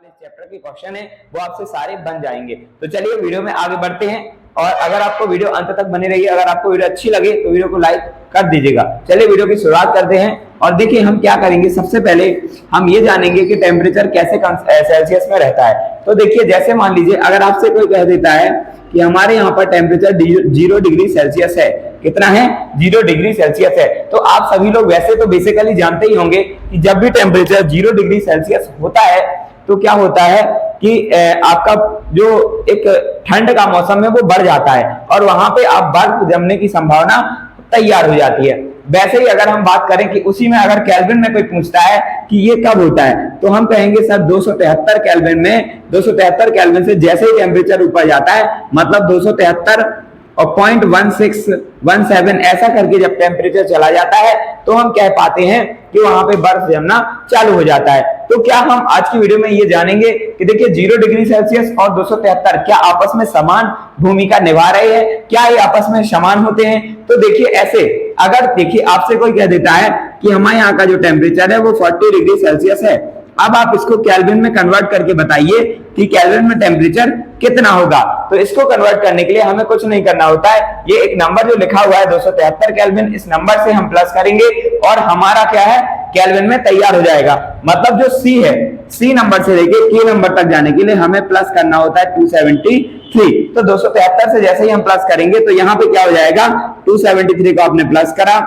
वाले चैप्टर के क्वेश्चन है वो आपसे सारे बन जाएंगे। तो चलिए वीडियो में आगे बढ़ते हैं, और अगर आपको वीडियो अंत तक बनी रही, अगर आपको वीडियो अच्छी लगे तो वीडियो को लाइक कर दीजिएगा। चलिए वीडियो की शुरुआत करते हैं, और देखिए हम क्या करेंगे। सबसे पहले हम ये जानेंगे कि टेम्परेचर कैसे सेल्सियस में रहता है। तो देखिए जैसे मान लीजिए अगर आपसे कोई कह देता है कि हमारे यहाँ पर टेम्परेचर 0 डिग्री सेल्सियस है, कितना है 0 डिग्री सेल्सियस है, तो आप सभी लोग वैसे तो बेसिकली जानते ही होंगे कि जब भी टेम्परेचर 0 डिग्री सेल्सियस होता है तो क्या होता है कि आपका जो एक ठंड का मौसम है वो बढ़ जाता है, और वहां पे आप बर्फ जमने की संभावना तैयार हो जाती है। वैसे ही अगर हम बात करें कि उसी में अगर केल्विन में कोई पूछता है कि ये कब होता है, तो हम कहेंगे सर 273 केल्विन में, 273 केल्विन से जैसे ही टेम्परेचर ऊपर जाता है, मतलब 273 और 0.1617 ऐसा करके जब टेम्परेचर चला जाता है तो हम कह पाते हैं कि वहां पे बर्फ जमना चालू हो जाता है। तो क्या हम आज की वीडियो में ये जानेंगे कि देखिए 0 डिग्री सेल्सियस और 273 क्या आपस में समान भूमिका निभा रहे हैं, क्या ये आपस में समान होते हैं। तो देखिए ऐसे अगर देखिए आपसे कोई कह देता है कि हमारे यहाँ का जो टेम्परेचर है वो 40 डिग्री सेल्सियस है, अब आप इसको केल्विन में कन्वर्ट करके बताइए कि केल्विन में टेम्परेचर कितना होगा। तो इसको कन्वर्ट करने के लिए हमें कुछ नहीं करना होता है, ये एक नंबर जो लिखा हुआ है 273 केल्विन, इस नंबर से हम प्लस करेंगे और हमारा क्या है केल्विन में तैयार हो जाएगा। मतलब जो सी है, सी नंबर से लेके के नंबर तक जाने के लिए हमें प्लस करना होता है 273। तो 273 से जैसे ही हम प्लस करेंगे तो यहाँ पे क्या हो जाएगा, 273 को आपने प्लस करा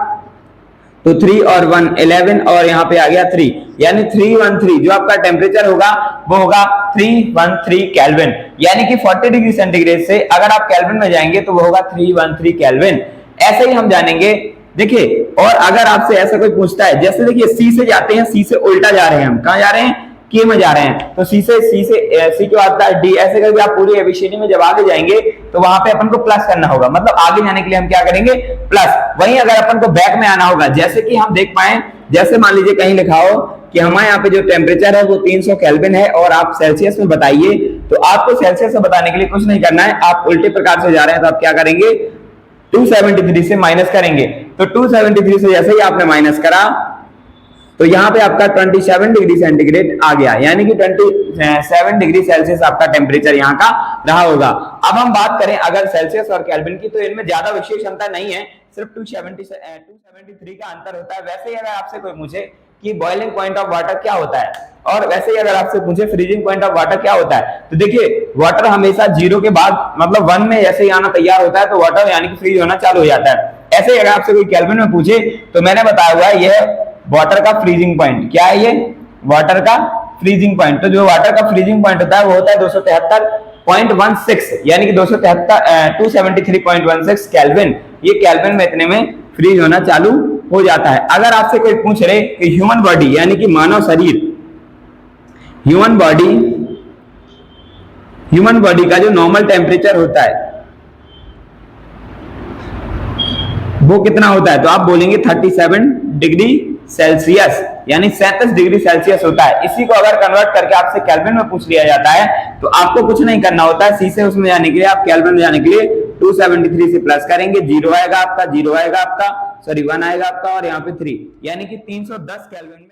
तो 3 और 1 11 और यहाँ पे आ गया 3, यानी 313 जो आपका टेम्परेचर होगा वो होगा 313 केल्विन। यानी कि 40 डिग्री सेंटीग्रेड से अगर आप केल्विन में जाएंगे तो वो होगा 313 केल्विन। ऐसे ही हम जानेंगे। देखिए और अगर आपसे ऐसा कोई पूछता है, जैसे देखिए सी से जाते हैं, सी से उल्टा जा रहे हैं, हम कहां जा रहे हैं के में जा रहे हैं, तो सी के बाद डी, ऐसे करके आप पूरी एबीसीडी में जब आगे जाएंगे तो वहां पे अपन को प्लस करना होगा। मतलब आगे जाने के लिए हम क्या करेंगे प्लस। वहीं अगर अपन को बैक में आना होगा, जैसे कि हम देख पाए, जैसे मान लीजिए कहीं लिखा हो कि हमारे यहाँ पे जो टेम्परेचर है वो 300 केल्विन है और आप सेल्सियस में बताइए, तो आपको सेल्सियस में बताने के लिए कुछ नहीं करना है, आप उल्टे प्रकार से जा रहे हैं तो आप क्या करेंगे 273 से माइनस करेंगे। तो 273 से जैसे ही आपने माइनस करा तो यहाँ पे आपका 27 डिग्री सेंटीग्रेड आ गया, यानी कि 27 डिग्री सेल्सियस आपका टेम्परेचर यहाँ का रहा होगा। अब हम बात करें अगर सेल्सियस और केल्विन की, तो इनमें ज्यादा विशेष अंतर नहीं है, सिर्फ 273 का अंतर होता है। वैसे ही अगर आपसे कोई पूछे कि बॉइलिंग पॉइंट ऑफ वाटर क्या होता है, और वैसे ही अगर आपसे पूछे फ्रीजिंग पॉइंट ऑफ वाटर क्या होता है, तो देखिए वाटर हमेशा 0 के बाद मतलब 1 में जैसे ही आना तैयार होता है तो वाटर यानी कि फ्रीज होना चालू हो जाता है। ऐसे ही अगर आपसे कोई केल्विन में पूछे तो मैंने बताया हुआ है यह वाटर का फ्रीजिंग पॉइंट, क्या है ये वाटर का फ्रीजिंग पॉइंट। तो जो वाटर का फ्रीजिंग पॉइंट होता है वो होता है 273.16, यानी कि 273.16 केल्विन। ये केल्विन में इतने में फ्रीज होना चालू हो जाता है। अगर आपसे कोई पूछ रहे कि ह्यूमन बॉडी यानी कि मानव शरीर, ह्यूमन बॉडी का जो नॉर्मल टेम्परेचर होता है वो कितना होता है, तो आप बोलेंगे 37 डिग्री सेल्सियस, यानी 37 डिग्री सेल्सियस होता है। इसी को अगर कन्वर्ट करके आपसे केल्विन में पूछ लिया जाता है तो आपको कुछ नहीं करना होता है, सी से उसमें जाने के लिए आप केल्विन में जाने के लिए 273 से प्लस करेंगे, 0 आएगा आपका, 1 आएगा आपका, और यहाँ पे 3, यानी कि 310 केल्विन में